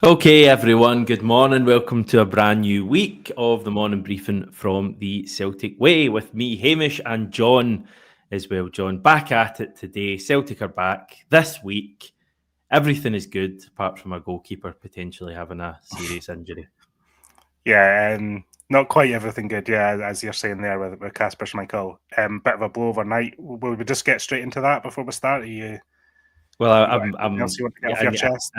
Okay, everyone, good morning. Welcome to a brand new week of the morning briefing from the Celtic Way with me, Hamish, and John as well. John, back at it today. Celtic are back this week. Everything is good apart from our goalkeeper potentially having a serious injury. Yeah, not quite everything good. Yeah, as you're saying there with Kasper Schmeichel. Bit of a blow overnight. Will we just get straight into that before we start? Well, You got anything else you want to get off your chest?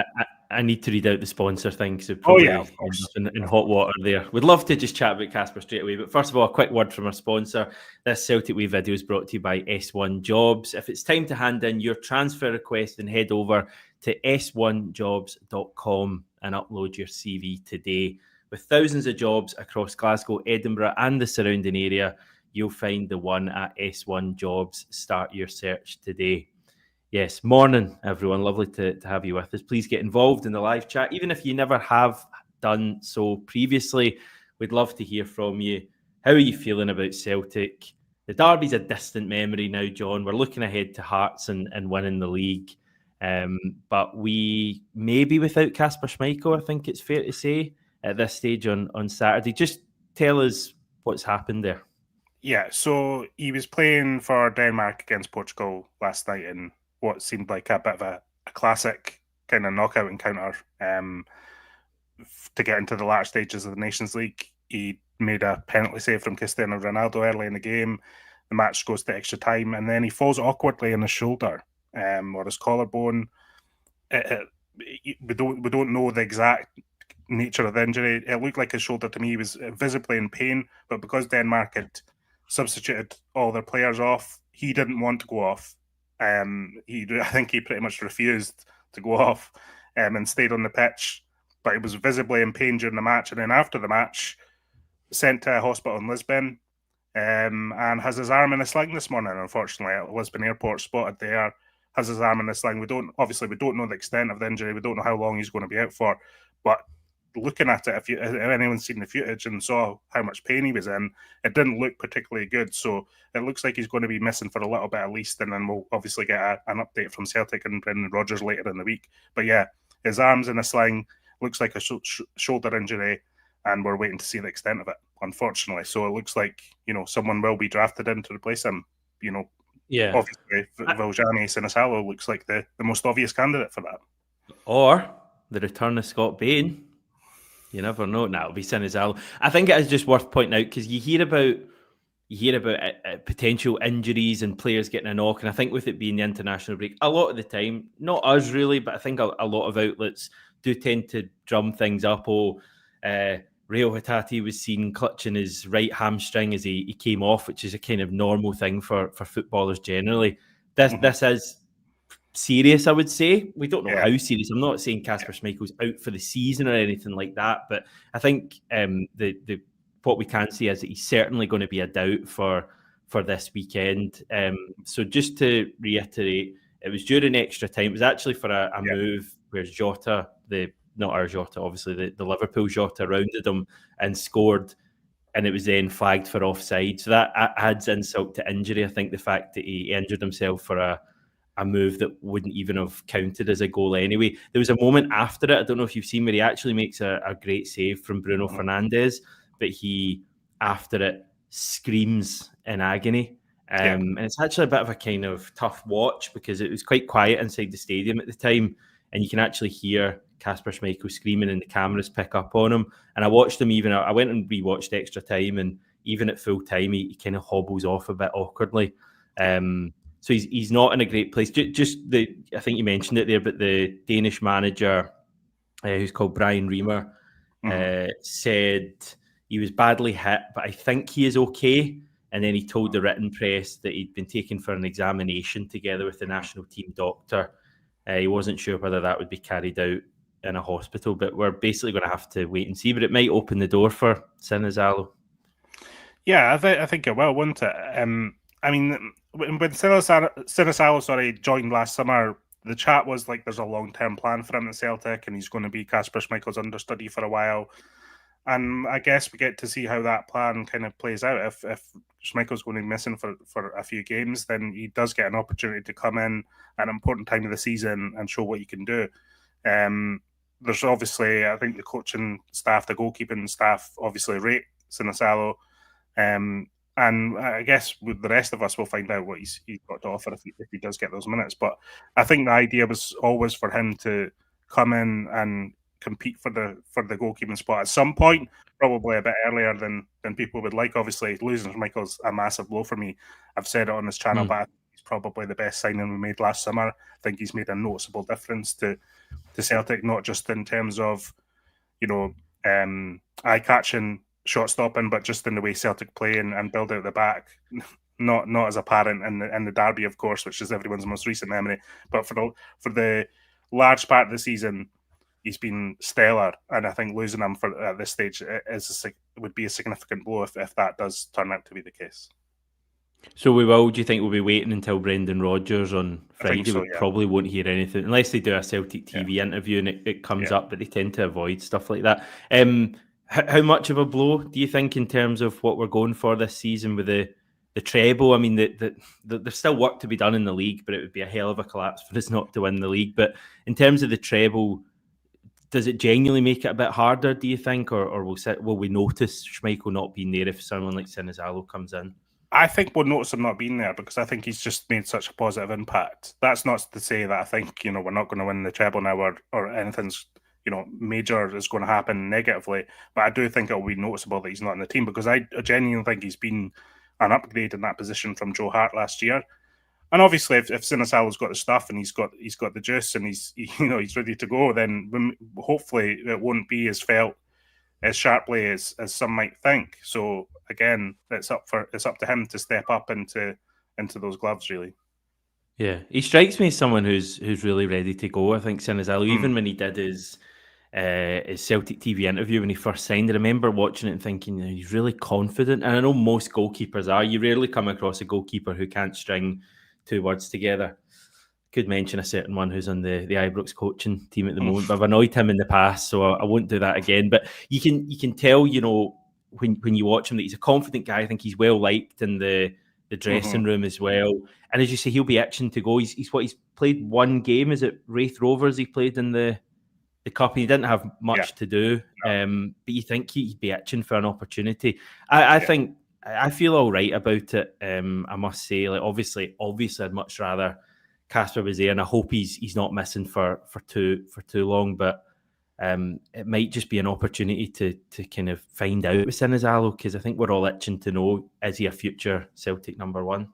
I need to read out the sponsor thing, so Oh yeah, probably of course. end up in hot water there. We'd love to just chat about Casper straight away, but first of all, a quick word from our sponsor. This Celtic Way video is brought to you by S1 Jobs. If it's time to hand in your transfer request, then head over to s1jobs.com and upload your CV today. With thousands of jobs across Glasgow, Edinburgh, and the surrounding area, you'll find the one at S1 Jobs. Start your search today. Yes, morning, everyone. Lovely to have you with us. Please get involved in the live chat. Even if you never have done so previously, we'd love to hear from you. How are you feeling about Celtic? The derby's a distant memory now, John. We're looking ahead to Hearts and winning the league. But we may be without Kasper Schmeichel, I think it's fair to say, at this stage on Saturday. Just tell us what's happened there. Yeah, so he was playing for Denmark against Portugal last night in what seemed like a bit of a classic kind of knockout encounter to get into the latter stages of the Nations League. He made a penalty save from Cristiano Ronaldo early in the game. The match goes to extra time, and then he falls awkwardly on his shoulder or his collarbone. We don't know the exact nature of the injury. It looked like his shoulder to me. He was visibly in pain, but because Denmark had substituted all their players off, he didn't want to go off. I think he pretty much refused to go off and stayed on the pitch. But he was visibly in pain during the match, and then after the match, sent to a hospital in Lisbon, and has his arm in a sling this morning. Unfortunately, at Lisbon Airport, spotted there, has his arm in a sling. We don't know the extent of the injury. We don't know how long he's going to be out for, but looking at it, if anyone's seen the footage and saw how much pain he was in, it didn't look particularly good. So it looks like he's going to be missing for a little bit at least, and then we'll obviously get an update from Celtic and Brendan Rodgers later in the week. But yeah, his arm's in a sling, looks like a shoulder injury, and we're waiting to see the extent of it, unfortunately. So it looks like, someone will be drafted in to replace him. Yeah. Obviously, Valjani Sinisalo looks like the most obvious candidate for that. Or the return of Scott Bain. You never know. Now it'll be Sinisalo. I think it is just worth pointing out because you hear about potential injuries and players getting a knock, and I think with it being the international break, a lot of the time, not us really, but I think a lot of outlets do tend to drum things up. Rio Hatate was seen clutching his right hamstring as he came off, which is a kind of normal thing for footballers generally. This is serious, I would say. We don't know how serious. I'm not saying Kasper Schmeichel's out for the season or anything like that, but I think the what we can see is that he's certainly going to be a doubt for this weekend. So just to reiterate, it was during extra time. It was actually for a move where Jota, not our Jota, obviously, the Liverpool Jota rounded him and scored, and it was then flagged for offside. So that adds insult to injury. I think the fact that he injured himself for a move that wouldn't even have counted as a goal anyway. There was a moment after it, I don't know if you've seen, where he actually makes a great save from Bruno Fernandes, but he, after it, screams in agony. And it's actually a bit of a kind of tough watch because it was quite quiet inside the stadium at the time, and you can actually hear Kasper Schmeichel screaming and the cameras pick up on him. And I watched him I went and rewatched extra time, and even at full time, he kind of hobbles off a bit awkwardly. So he's not in a great place. I think you mentioned it there, but the Danish manager, who's called Brian Reamer, said he was badly hit, but I think he is okay. And then he told the written press that he'd been taken for an examination together with the national team doctor. He wasn't sure whether that would be carried out in a hospital, but we're basically going to have to wait and see. But it might open the door for Sinisalo. Yeah, I think it will, won't it? I mean, when Sinisalo joined last summer, the chat was like there's a long-term plan for him at Celtic and he's going to be Kasper Schmeichel's understudy for a while. And I guess we get to see how that plan kind of plays out. If Schmeichel's going to be missing for a few games, then he does get an opportunity to come in at an important time of the season and show what he can do. there's obviously, I think the coaching staff, the goalkeeping staff, obviously rate Sinisalo. And I guess with the rest of us, we'll find out what he's got to offer if he does get those minutes. But I think the idea was always for him to come in and compete for the goalkeeping spot at some point, probably a bit earlier than people would like. Obviously, losing Schmeichel's a massive blow for me. I've said it on this channel, but he's probably the best signing we made last summer. I think he's made a noticeable difference to Celtic, not just in terms of, eye-catching shot stopping, but just in the way Celtic play and build out the back. Not as apparent in the derby, of course, which is everyone's most recent memory. But for the large part of the season, he's been stellar, and I think losing him at this stage would be a significant blow if that does turn out to be the case. So do you think we'll be waiting until Brendan Rodgers on Friday? So, we probably won't hear anything unless they do a Celtic TV interview and it comes up, but they tend to avoid stuff like that. How much of a blow do you think in terms of what we're going for this season with the treble? I mean, there's still work to be done in the league, but it would be a hell of a collapse for us not to win the league. But in terms of the treble, does it genuinely make it a bit harder, do you think? Or will we notice Schmeichel not being there if someone like Sinisalo comes in? I think we'll notice him not being there because I think he's just made such a positive impact. That's not to say that I think, we're not going to win the treble now or anything's, major is going to happen negatively. But I do think it'll be noticeable that he's not in the team because I genuinely think he's been an upgrade in that position from Joe Hart last year. And obviously, if Sinisalo's got the stuff and he's got the juice and he's ready to go, then hopefully it won't be as felt as sharply as some might think. So again, it's up to him to step up into those gloves, really. Yeah, he strikes me as someone who's really ready to go. I think Sinisalo, even when he did his Celtic TV interview when he first signed, I remember watching it and thinking, he's really confident. And I know most goalkeepers are. You rarely come across a goalkeeper who can't string two words together. Could mention a certain one who's on the Ibrox coaching team at the moment, but I've annoyed him in the past, so I won't do that again. But you can tell, when you watch him, that he's a confident guy. I think he's well liked in the dressing room as well. And as you say, he'll be itching to go. He's played one game. Is it Wraith Rovers he played in the cup? He didn't have much to do, but you think he'd be itching for an opportunity. I think I feel all right about it. I must say, obviously, I'd much rather Kasper was there, and I hope he's not missing for too long. But it might just be an opportunity to kind of find out with Sinisalo, because I think we're all itching to know, is he a future Celtic number one?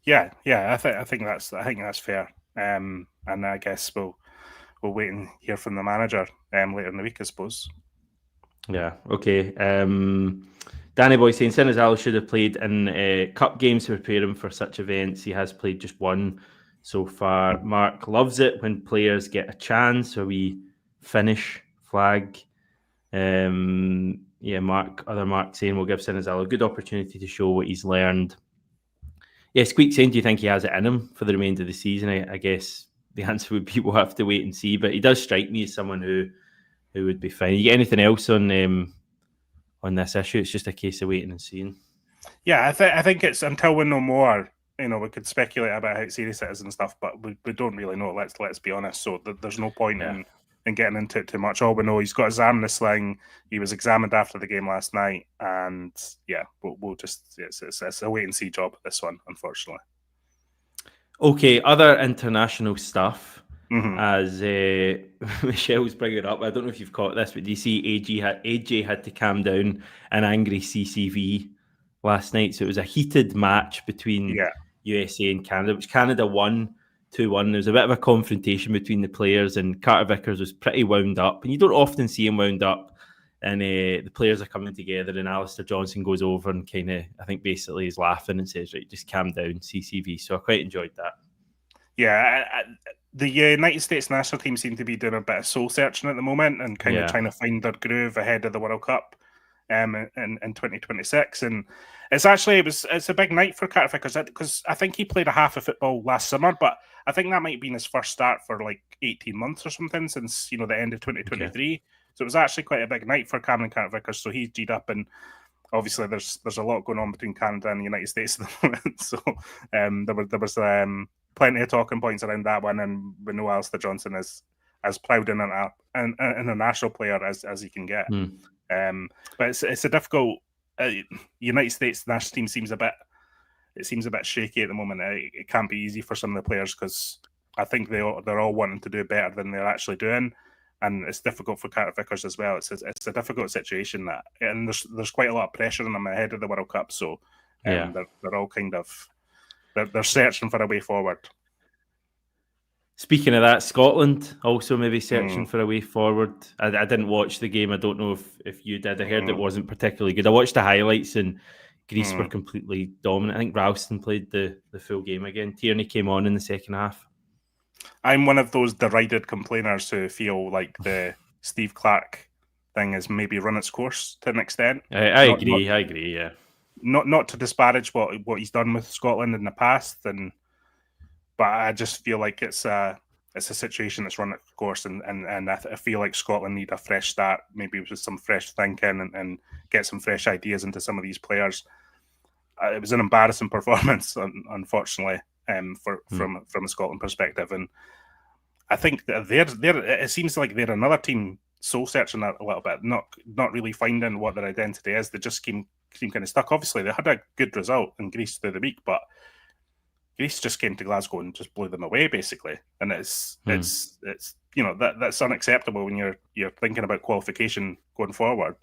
Yeah, I think that's fair. And I guess we'll wait and hear from the manager later in the week, I suppose. Yeah. Okay. Danny Boy saying Sinisalo should have played in cup games to prepare him for such events. He has played just one so far. Mark loves it when players get a chance. So we finish flag. Mark saying we'll give Sinisalo a good opportunity to show what he's learned. Yeah, Squeak saying, do you think he has it in him for the remainder of the season? I guess the answer would be we'll have to wait and see. But he does strike me as someone who would be fine. You get anything else on this issue? It's just a case of waiting and seeing. Yeah, I think it's until we know more. We could speculate about how serious it is and stuff, but we don't really know. Let's be honest. So there's no point in getting into it too much. All we know, he's got his arm in a sling. He was examined after the game last night, and we'll just it's a wait and see job, this one, unfortunately. Okay, other international stuff. As Michelle's bringing up, I don't know if you've caught this, but do you see AJ had to calm down an angry CCV last night? So it was a heated match between USA and Canada, which Canada won 2-1. There was a bit of a confrontation between the players, and Carter Vickers was pretty wound up. And you don't often see him wound up. And the players are coming together, and Alistair Johnson goes over and kind of, I think basically is laughing and says, right, just calm down, CCV. So I quite enjoyed that. Yeah, the United States national team seem to be doing a bit of soul searching at the moment and kind of trying to find their groove ahead of the World Cup in 2026. And it's a big night for Carter Vickers because I think he played a half of football last summer, but I think that might have been his first start for like 18 months or something since the end of 2023. Okay. So it was actually quite a big night for Cameron Carter Vickers. So he's G'd up, and obviously there's a lot going on between Canada and the United States at the moment. So there was plenty of talking points around that one, and we know Alistair Johnson is as proud an international player as he can get. But it's a difficult. United States national team seems a bit shaky at the moment. It can't be easy for some of the players because I think they're all wanting to do better than they're actually doing, and it's difficult for Carter Vickers as well. It's a difficult situation and there's quite a lot of pressure on them ahead of the World Cup. So they're all kind of they're searching for a way forward. Speaking of that, Scotland also maybe searching for a way forward. I didn't watch the game. I don't know if you did. I heard it wasn't particularly good. I watched the highlights and Greece were completely dominant. I think Ralston played the full game again. Tierney came on in the second half. I'm one of those derided complainers who feel like the Steve Clarke thing has maybe run its course to an extent. I agree, yeah. Not to disparage what he's done with Scotland in the past, but I just feel like it's a situation that's run its course, and I feel like Scotland need a fresh start, maybe with some fresh thinking and get some fresh ideas into some of these players. It was an embarrassing performance, unfortunately, from a Scotland perspective, and I think that it seems like they're another team soul searching a little bit, not really finding what their identity is. They just seem kind of stuck. Obviously, they had a good result in Greece through the week, but Greece just came to Glasgow and just blew them away, basically. And it's that's unacceptable when you're thinking about qualification going forward.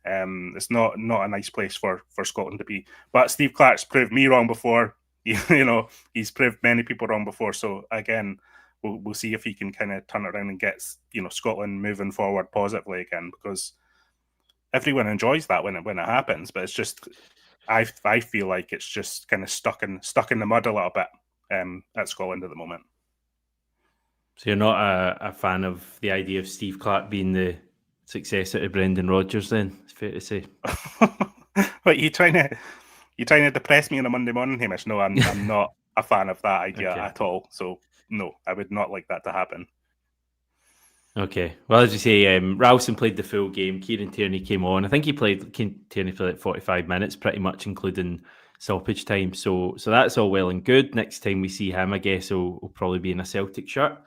It's not a nice place for Scotland to be. But Steve Clarke's proved me wrong before. He's proved many people wrong before. So again, we'll see if he can kind of turn it around and get Scotland moving forward positively again, because everyone enjoys that when it happens. But it's just I feel like it's just kind of stuck in the mud a little bit at Scotland at the moment. So you're not a fan of the idea of Steve Clarke being the successor to Brendan Rodgers, then? It's fair to say. But you trying to depress me on a Monday morning, Hamish? No, I'm not a fan of that idea at all. So no, I would not like that to happen. Okay. Well, as you say, Ralston played the full game. Kieran Tierney came on. I think Tierney played like 45 minutes, pretty much, including stoppage time. So that's all well and good. Next time we see him, I guess he'll probably be in a Celtic shirt.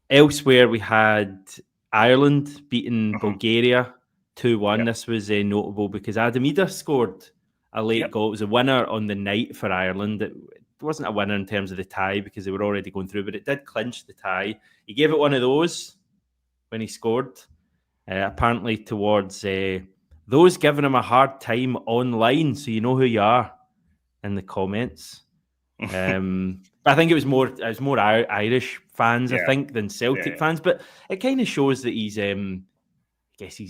Elsewhere, we had Ireland beating Bulgaria 2-1. Yep. This was notable because Adam Idah scored a late goal. It was a winner on the night for Ireland. It wasn't a winner in terms of the tie because they were already going through, but it did clinch the tie. He gave it one of those when he scored, apparently towards those giving him a hard time online. So you know who you are in the comments. I think it was more Irish fans, I think, than Celtic fans. But it kind of shows that he's, I guess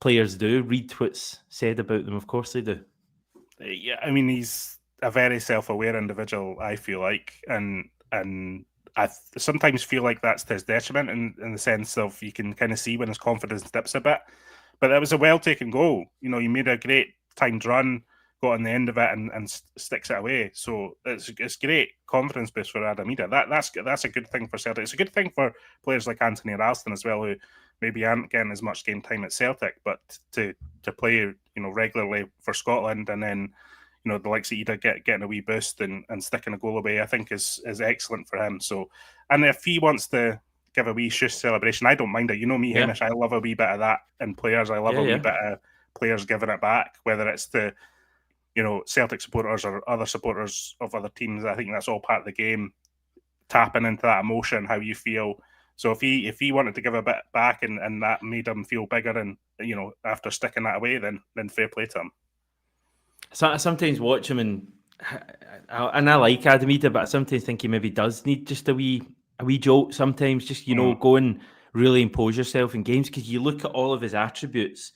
players do read what's said about them. Of course they do. Yeah, I mean, he's a very self-aware individual, I feel like, and I sometimes feel like that's to his detriment in the sense of you can kind of see when his confidence dips a bit. But that was a well-taken goal. He made a great timed run, got on the end of it and sticks it away. So it's great confidence boost for Adam Idah. That's a good thing for Celtic. It's a good thing for players like Anthony Ralston as well, who maybe aren't getting as much game time at Celtic, but to play regularly for Scotland, and then the likes of Idah getting a wee boost and sticking a goal away, I think is excellent for him. So, and if he wants to give a wee shush celebration, I don't mind it. You know me, Hamish, I love a wee bit of that in players. I love a wee bit of players giving it back, whether it's to Celtic supporters or other supporters of other teams. I think that's all part of the game, tapping into that emotion, how you feel. So if he wanted to give a bit back and that made him feel bigger, and after sticking that away, then fair play to him. So I sometimes watch him and I like Adam Idah, but I sometimes think he maybe does need just a wee jolt sometimes. Just go and really impose yourself in games, because you look at all of his attributes.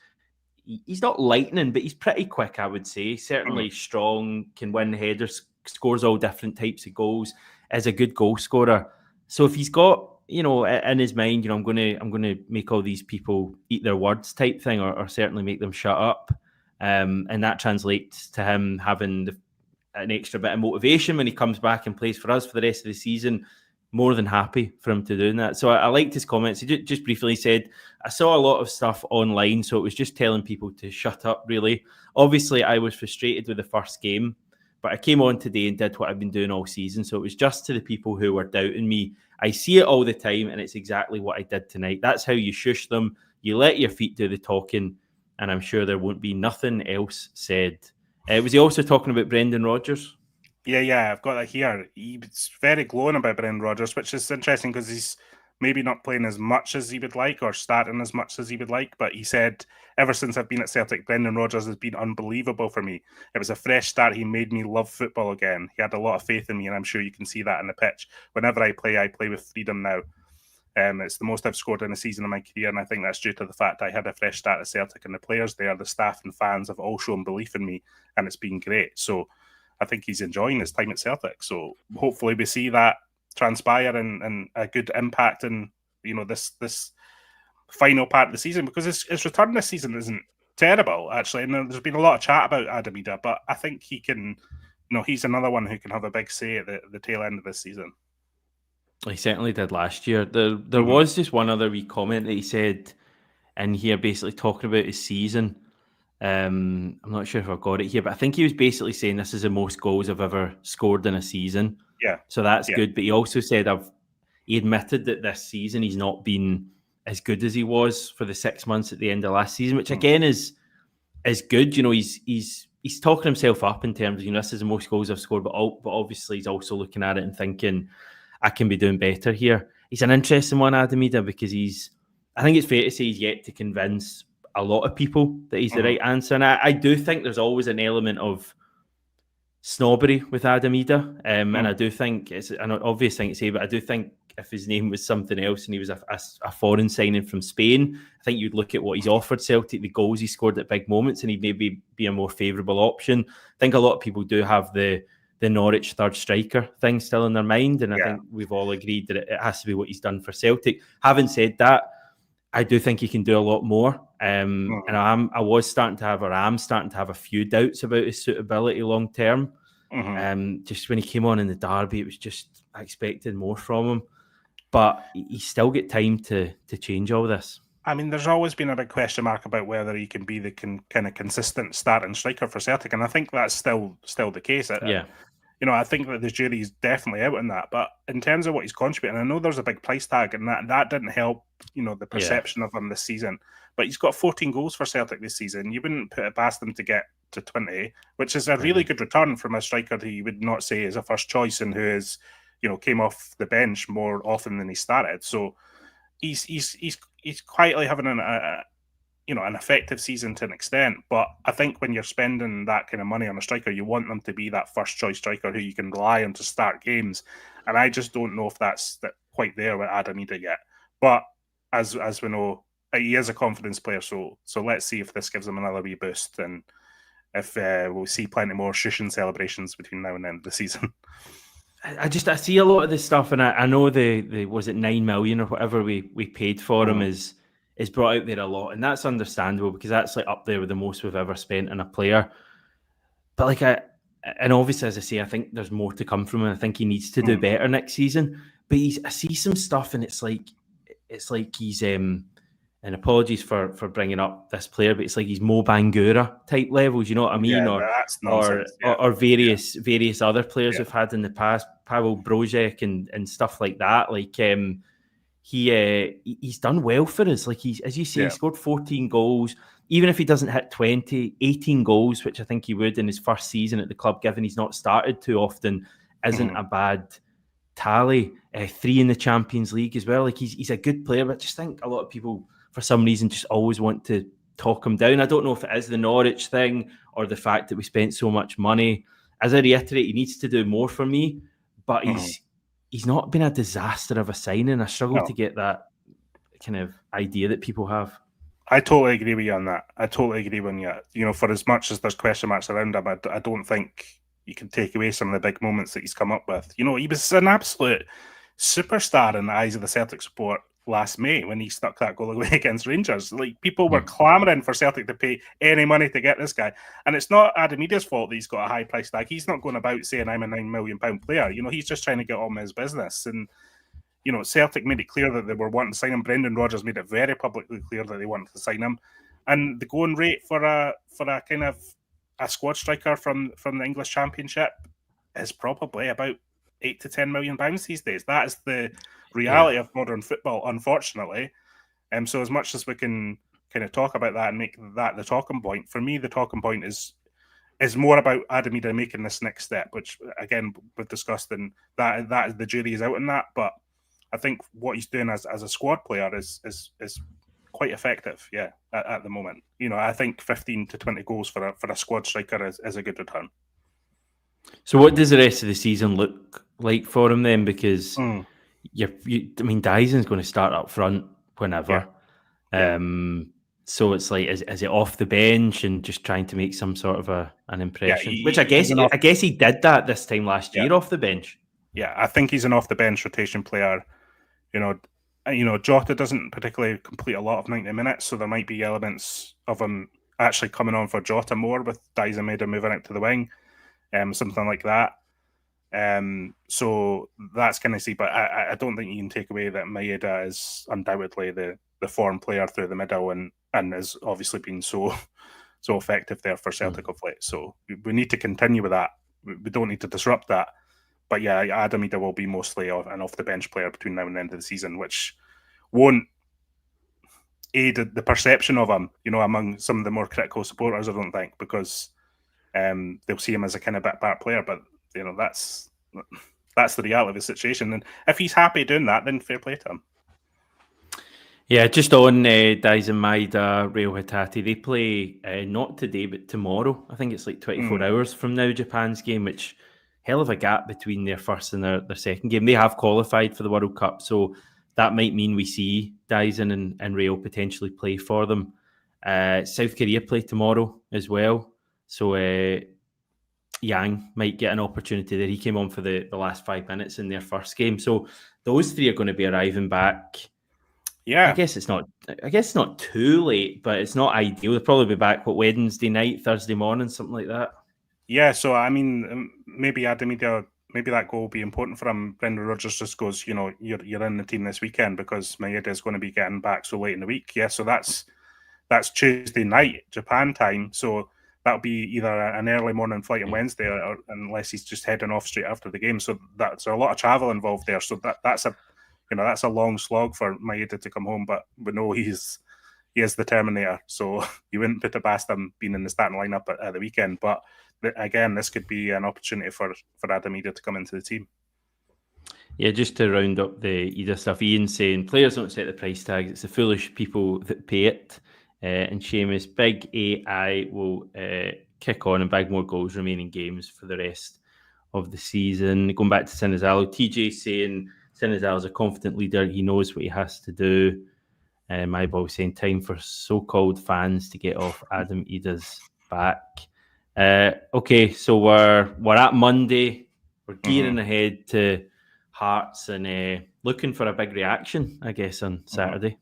He's not lightning, but he's pretty quick, I would say. Certainly strong, can win headers, scores all different types of goals, is a good goal scorer. So if he's got in his mind, I'm going to make all these people eat their words type thing, or certainly make them shut up. And that translates to him having an extra bit of motivation when he comes back and plays for us for the rest of the season. More than happy for him to do that. So I liked his comments. He just briefly said, I saw a lot of stuff online, so it was just telling people to shut up, really. Obviously, I was frustrated with the first game, but I came on today and did what I've been doing all season. So it was just to the people who were doubting me. I see it all the time, and it's exactly what I did tonight. That's how you shush them. You let your feet do the talking, and I'm sure there won't be nothing else said. Was he also talking about Brendan Rodgers? Yeah, I've got that here. He's very glowing about Brendan Rodgers, which is interesting because he's maybe not playing as much as he would like or starting as much as he would like. But he said, ever since I've been at Celtic, Brendan Rodgers has been unbelievable for me. It was a fresh start. He made me love football again. He had a lot of faith in me, and I'm sure you can see that in the pitch. Whenever I play with freedom now. It's the most I've scored in a season in my career, and I think that's due to the fact I had a fresh start at Celtic, and the players there, the staff and fans have all shown belief in me, and it's been great. So I think he's enjoying his time at Celtic. So hopefully we see that transpire and a good impact in this final part of the season, because his return this season isn't terrible actually, and there's been a lot of chat about Adam Idah, but I think he can, he's another one who can have a big say at the tail end of this season. He certainly did last year. There was just one other wee comment that he said in here, basically talking about his season. I'm not sure if I've got it here, but I think he was basically saying this is the most goals I've ever scored in a season. Yeah. So that's good. But he also said he admitted that this season he's not been as good as he was for the 6 months at the end of last season, which again is good. He's talking himself up in terms of, this is the most goals I've scored, but obviously he's also looking at it and thinking, I can be doing better here. He's an interesting one, Adam Idah, because I think it's fair to say he's yet to convince a lot of people that he's the right answer. And I do think there's always an element of snobbery with Adam Idah. And I do think it's an obvious thing to say, but I do think if his name was something else and he was a foreign signing from Spain, I think you'd look at what he's offered Celtic, the goals he scored at big moments, and he'd maybe be a more favourable option. I think a lot of people do have the Norwich third striker thing still in their mind, and I think we've all agreed that it has to be what he's done for Celtic. Having said that, I do think he can do a lot more, and I'm starting to have a few doubts about his suitability long term. Just when he came on in the derby, it was just I expected more from him, but he's still got time to change all this. I mean, there's always been a big question mark about whether he can be the kind of consistent starting striker for Celtic, and I think that's still the case. I think that the jury's definitely out on that. But in terms of what he's contributing, I know there's a big price tag, and that didn't help, the perception of him this season. But he's got 14 goals for Celtic this season. You wouldn't put it past him to get to 20, which is a really good return from a striker who you would not say is a first choice and who is, came off the bench more often than he started. So he's quietly having an effective season to an extent, but I think when you're spending that kind of money on a striker, you want them to be that first choice striker who you can rely on to start games, and I just don't know if that's quite there with Adam Idah yet. But as we know, he is a confidence player, so let's see if this gives him another wee boost, and if we'll see plenty more shushing celebrations between now and the end of the season. I see a lot of this stuff, and I know the was it 9 million or whatever we paid for him is brought out there a lot, and that's understandable because that's like up there with the most we've ever spent on a player. But and obviously, as I say, I think there's more to come from him. I think he needs to do better next season. But I see some stuff, and it's like he's and apologies for bringing up this player, but it's like he's Mo Bangura type levels. You know what I mean? Or various other players we've had in the past, Pavel Brojek and stuff like that. Like he's done well for us. Like as you say, he scored 14 goals. Even if he doesn't hit 20, 18 goals, which I think he would in his first season at the club, given he's not started too often, isn't a bad tally. 3 in the Champions League as well. Like he's a good player, but I just think a lot of people, for some reason, just always want to talk him down. I don't know if it is the Norwich thing or the fact that we spent so much money. As I reiterate, he needs to do more for me, but he's not been a disaster of a signing. I struggle to get that kind of idea that people have. I totally agree with you on that. I totally agree with you. For as much as there's question marks around him, I don't think you can take away some of the big moments that he's come up with. He was an absolute superstar in the eyes of the Celtic support last May when he stuck that goal away against Rangers. Like, people were clamouring for Celtic to pay any money to get this guy. And it's not Adam Idah's fault that he's got a high price tag. He's not going about saying I'm a £9 million player. He's just trying to get on with his business. And Celtic made it clear that they were wanting to sign him. Brendan Rodgers made it very publicly clear that they wanted to sign him. And the going rate for a kind of a squad striker from the English Championship is probably about £8 to £10 million these days. That is the reality of modern football, unfortunately. So as much as we can kind of talk about that and make that the talking point, for me, the talking point is more about Adam Idah making this next step, which again we've discussed, and that is the jury is out on that. But I think what he's doing as a squad player is quite effective. Yeah, at the moment, I think 15 to 20 goals for a squad striker is a good return. So what does the rest of the season look like for him then? Because Dyson's going to start up front whenever. Yeah. So it's like, is it off the bench and just trying to make some sort of an impression? Which I guess he did that this time last year off the bench. Yeah, I think he's an off the bench rotation player. Jota doesn't particularly complete a lot of 90 minutes, so there might be elements of him actually coming on for Jota more with Dyson Maeda moving out to the wing, something like that. So that's kind of see, but I don't think you can take away that Maeda is undoubtedly the form player through the middle and has obviously been so effective there for Celtic of late. So we need to continue with that. We don't need to disrupt that. But yeah, Adam Idah will be mostly an off the bench player between now and the end of the season, which won't aid the perception of him, among some of the more critical supporters, I don't think, because they'll see him as a kind of back player. But that's the reality of the situation. And if he's happy doing that, then fair play to him. Yeah, just on Dyson Maeda, Real Hitati, they play not today, but tomorrow. I think it's like 24 hours from now, Japan's game, which hell of a gap between their first and their second game. They have qualified for the World Cup, so that might mean we see Dyson and Real potentially play for them. South Korea play tomorrow as well, so Yang might get an opportunity there. He came on for the last 5 minutes in their first game, so those three are going to be arriving back. Yeah, I guess it's not too late, but it's not ideal. They'll probably be back Wednesday night, Thursday morning, something like that. Yeah, so I mean, maybe Adam Idah, maybe that goal will be important for him. Brendan Rodgers just goes, you're in the team this weekend because Maeda is going to be getting back so late in the week. Yeah, so that's Tuesday night Japan time. So that'll be either an early morning flight on Wednesday, or unless he's just heading off straight after the game. So that's a lot of travel involved there. So that's a long slog for Maeda to come home. But we know he is the Terminator, so you wouldn't put it past him being in the starting lineup at the weekend. But again, this could be an opportunity for Adam Idah to come into the team. Yeah, just to round up the Idah stuff, Ian's saying players don't set the price tag, it's the foolish people that pay it. And Seamus, big AI will kick on and bag more goals remaining games for the rest of the season. Going back to Sinizalo, TJ saying Sinizalo is a confident leader, he knows what he has to do. My ball saying time for so-called fans to get off Adam Idah's back. Okay, so we're at Monday. We're gearing ahead to Hearts and looking for a big reaction, I guess, on Saturday.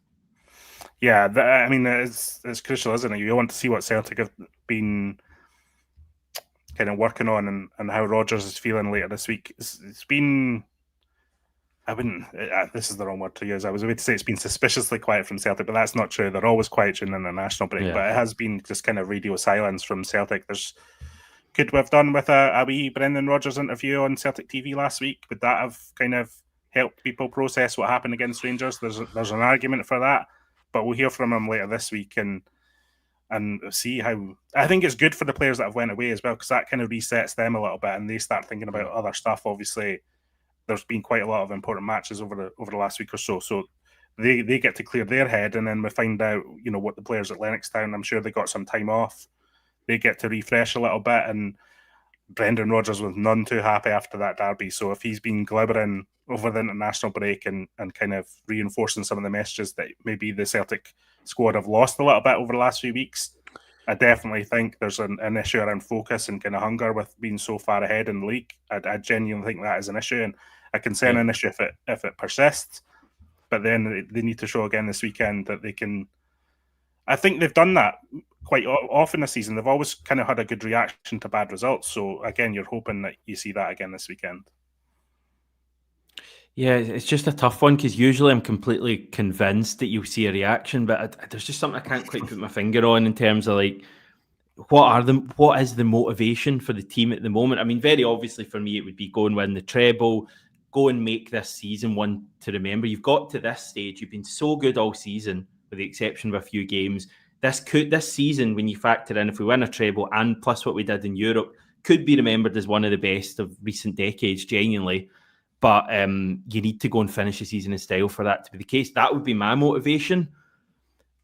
Yeah, I mean, it's crucial, isn't it? You want to see what Celtic have been kind of working on and how Rodgers is feeling later this week. It's been... this is the wrong word to use. I was about to say it's been suspiciously quiet from Celtic, but that's not true. They're always quiet during an international break, but it has been just kind of radio silence from Celtic. Could we have done with a wee Brendan Rodgers interview on Celtic TV last week? Would that have kind of helped people process what happened against Rangers? There's an argument for that, but we'll hear from him later this week and see how. I think it's good for the players that have went away as well, because that kind of resets them a little bit and they start thinking about other stuff. Obviously, there's been quite a lot of important matches over the last week or so. So they get to clear their head, and then we find out, what the players at Lennoxtown, I'm sure they got some time off. They get to refresh a little bit, and Brendan Rodgers was none too happy after that derby. So if he's been glibbering over the international break and kind of reinforcing some of the messages that maybe the Celtic squad have lost a little bit over the last few weeks, I definitely think there's an issue around focus and kind of hunger with being so far ahead in the league. I genuinely think that is an issue, and a concern an issue if it persists. But then they need to show again this weekend that they can. I think they've done that quite often this season. They've always kind of had a good reaction to bad results. So again, you're hoping that you see that again this weekend. Yeah, it's just a tough one because usually I'm completely convinced that you'll see a reaction, but there's just something I can't quite put my finger on in terms of like what is the motivation for the team at the moment? I mean, very obviously for me, it would be go and win the treble, go and make this season one to remember. You've got to this stage. You've been so good all season, with the exception of a few games. This season, when you factor in if we win a treble and plus what we did in Europe, could be remembered as one of the best of recent decades, genuinely. But you need to go and finish the season in style for that to be the case. That would be my motivation.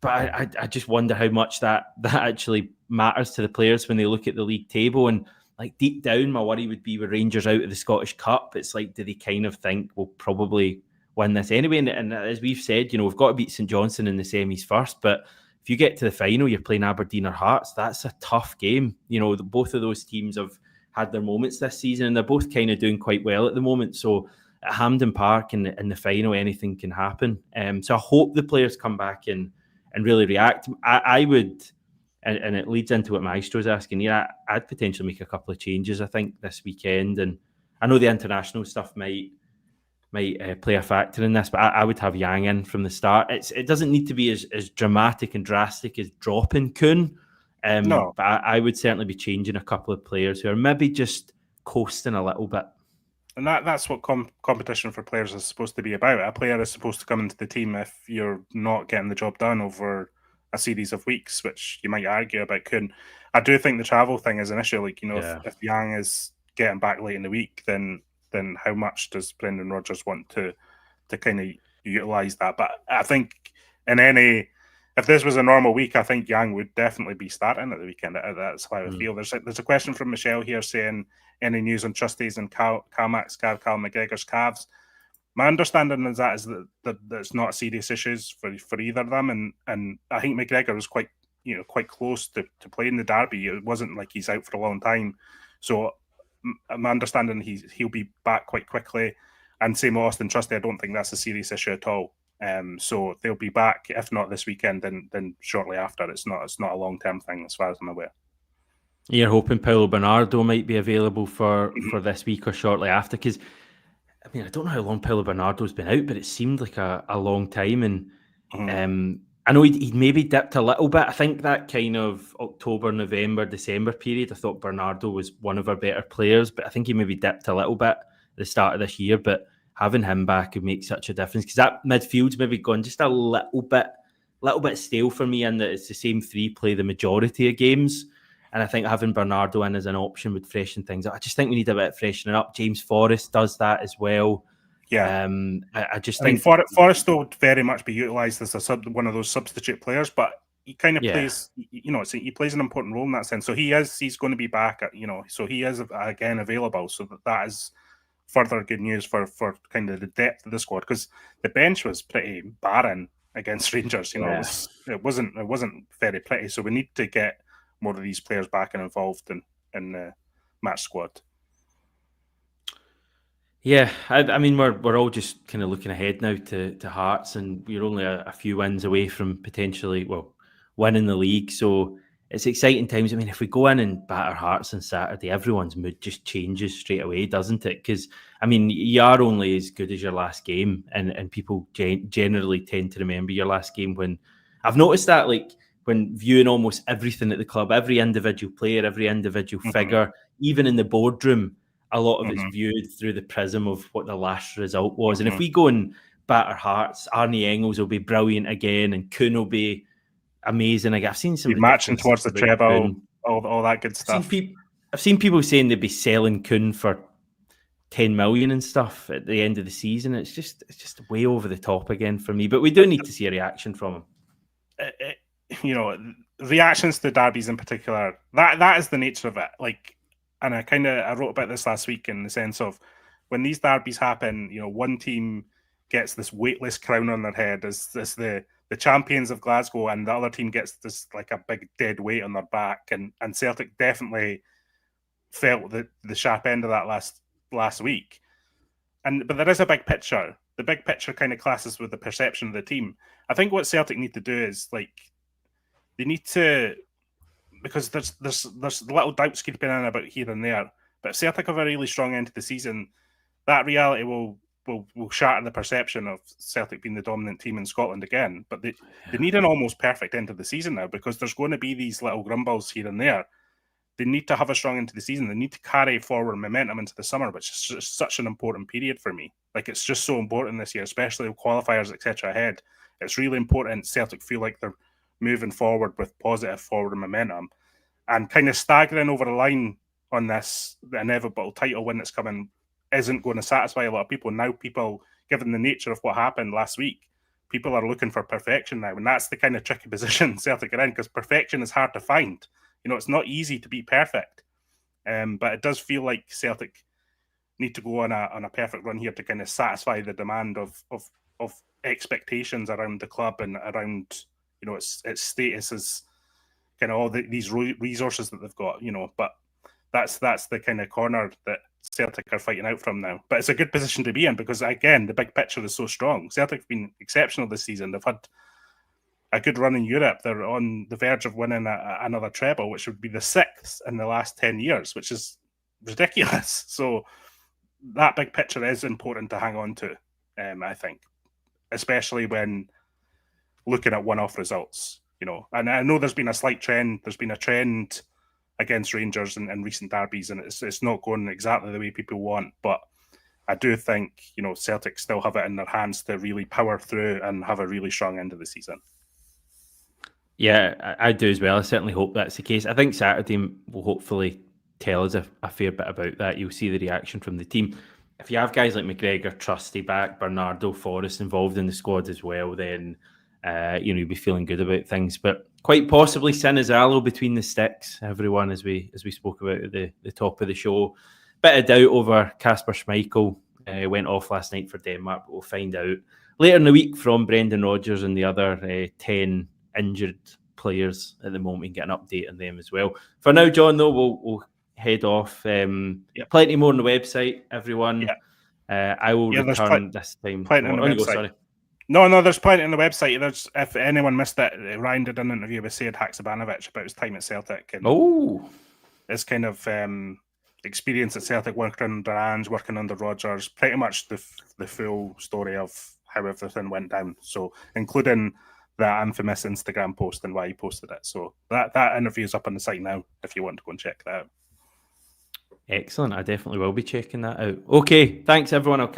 But I just wonder how much that actually matters to the players when they look at the league table. And like deep down, my worry would be with Rangers out of the Scottish Cup. It's like, do they kind of think we'll probably win this anyway? And as we've said, we've got to beat St Johnstone in the semis first. But if you get to the final, you're playing Aberdeen or Hearts. That's a tough game. Both of those teams have had their moments this season, and they're both kind of doing quite well at the moment. So at Hampden Park in the final, anything can happen. So I hope the players come back and really react. I would, and it leads into what Maestro's asking. Yeah, I'd potentially make a couple of changes, I think, this weekend. And I know the international stuff might play a factor in this, but I would have Yang in from the start. It doesn't need to be as dramatic and drastic as dropping Kuhn. No. But I would certainly be changing a couple of players who are maybe just coasting a little bit. And that's what competition for players is supposed to be about. A player is supposed to come into the team if you're not getting the job done over a series of weeks, which you might argue about Kuhn. I do think the travel thing is an issue. Like, if Yang is getting back late in the week, then how much does Brendan Rodgers want to kind of utilise that? But I think if this was a normal week, I think Yang would definitely be starting at the weekend. That's how I feel. There's a question from Michelle here saying, any news on Trustees and Cal McGregor's calves? My understanding is that it's not serious issues for either of them, and I think McGregor was quite close to playing the derby. It wasn't like he's out for a long time, so my understanding he'll be back quite quickly. And same with Austin Trusty, I don't think that's a serious issue at all. So they'll be back, if not this weekend, then shortly after. It's not a long-term thing as far as I'm aware. You're hoping Paulo Bernardo might be available for this week or shortly after, because I mean, I don't know how long Paulo Bernardo's been out, but it seemed like a long time. And I know he'd maybe dipped a little bit. I think that kind of October, November, December period, I thought Bernardo was one of our better players, but I think he maybe dipped a little bit at the start of this year. But having him back would make such a difference, because that midfield's maybe gone just a little bit stale for me, and that it's the same three play the majority of games. And I think having Bernardo in as an option would freshen things up. I just think we need a bit of freshening up. James Forrest does that as well. Yeah. I think Forrest will very much be utilised as one of those substitute players, but he kind of plays, he plays an important role in that sense. So he's going to be back, so he is again available. So that is further good news for kind of the depth of the squad, because the bench was pretty barren against Rangers. It wasn't very pretty. So we need to get more of these players back and involved in the match squad. Yeah, I mean, we're all just kind of looking ahead now to Hearts, and we're only a few wins away from potentially, winning the league. So it's exciting times. I mean, if we go in and batter Hearts on Saturday, everyone's mood just changes straight away, doesn't it? Because, I mean, you are only as good as your last game, and people generally tend to remember your last game. When I've noticed that, like, when viewing almost everything at the club, every individual player, every individual figure, even in the boardroom, a lot of it's viewed through the prism of what the last result was. And if we go and batter Hearts, Arnie Engels will be brilliant again, and Kuhn will be amazing. I've seen some matching towards the treble, all that good stuff. I've seen people saying they'd be selling Kuhn for 10 million and stuff at the end of the season. It's just way over the top again for me. But we do need to see a reaction from him. Reactions to derbies in particular, that is the nature of it. Like, and I wrote about this last week, in the sense of when these derbies happen, one team gets this weightless crown on their head as the champions of Glasgow, and the other team gets this like a big dead weight on their back. And Celtic definitely felt the sharp end of that last week. But there is a big picture. The big picture kind of clashes with the perception of the team. I think what Celtic need to do is, like, they need to, because there's little doubts creeping in about here and there. But if Celtic have a really strong end to the season, that reality will will shatter the perception of Celtic being the dominant team in Scotland again. But they need an almost perfect end of the season now, because there's going to be these little grumbles here and there. They need to have a strong end to the season. They need to carry forward momentum into the summer, which is just such an important period for me. Like, it's just so important this year, especially with qualifiers, etc. ahead. It's really important Celtic feel like they're moving forward with positive forward momentum, and kind of staggering over the line on this, the inevitable title win that's coming, isn't going to satisfy a lot of people. Now people, given the nature of what happened last week, people are looking for perfection now, and that's the kind of tricky position Celtic are in, because perfection is hard to find. You know, it's not easy to be perfect, but it does feel like Celtic need to go on a perfect run here to kind of satisfy the demand of expectations around the club and around, you know, its status as kind of all these resources that they've got, you know. But that's the kind of corner that Celtic are fighting out from now. But it's a good position to be in, because again, the big picture is so strong. Celtic have been exceptional this season. They've had a good run in Europe. They're on the verge of winning another treble, which would be the 6th in the last 10 years, which is ridiculous. So that big picture is important to hang on to, I think, especially when looking at one-off results, you know. And I know there's been a slight trend. There's been a trend against Rangers in recent derbies, and it's not going exactly the way people want. But I do think, you know, Celtic still have it in their hands to really power through and have a really strong end of the season. Yeah, I do as well. I certainly hope that's the case. I think Saturday will hopefully tell us a fair bit about that. You'll see the reaction from the team. If you have guys like McGregor, Trusty back, Bernardo, Forrest involved in the squad as well, then you'll be feeling good about things. But quite possibly Sinazalo between the sticks, everyone, as we spoke about at the top of the show. Bit of doubt over Kasper Schmeichel. Went off last night for Denmark, but we'll find out later in the week from Brendan Rodgers and the other 10 injured players at the moment. We can get an update on them as well. For now, John, though, we'll head off. Plenty more on the website, everyone. I will return this time. Plenty on the website. Sorry. No, there's plenty on the website. There's, if anyone missed it, Ryan did an interview with Sead Haksabanovic about his time at Celtic. And his kind of experience at Celtic, working under Ange, working under Rodgers, pretty much the full story of how everything went down. So, including that infamous Instagram post and why he posted it. So that interview is up on the site now if you want to go and check that out. Excellent. I definitely will be checking that out. Okay, thanks everyone. I'll catch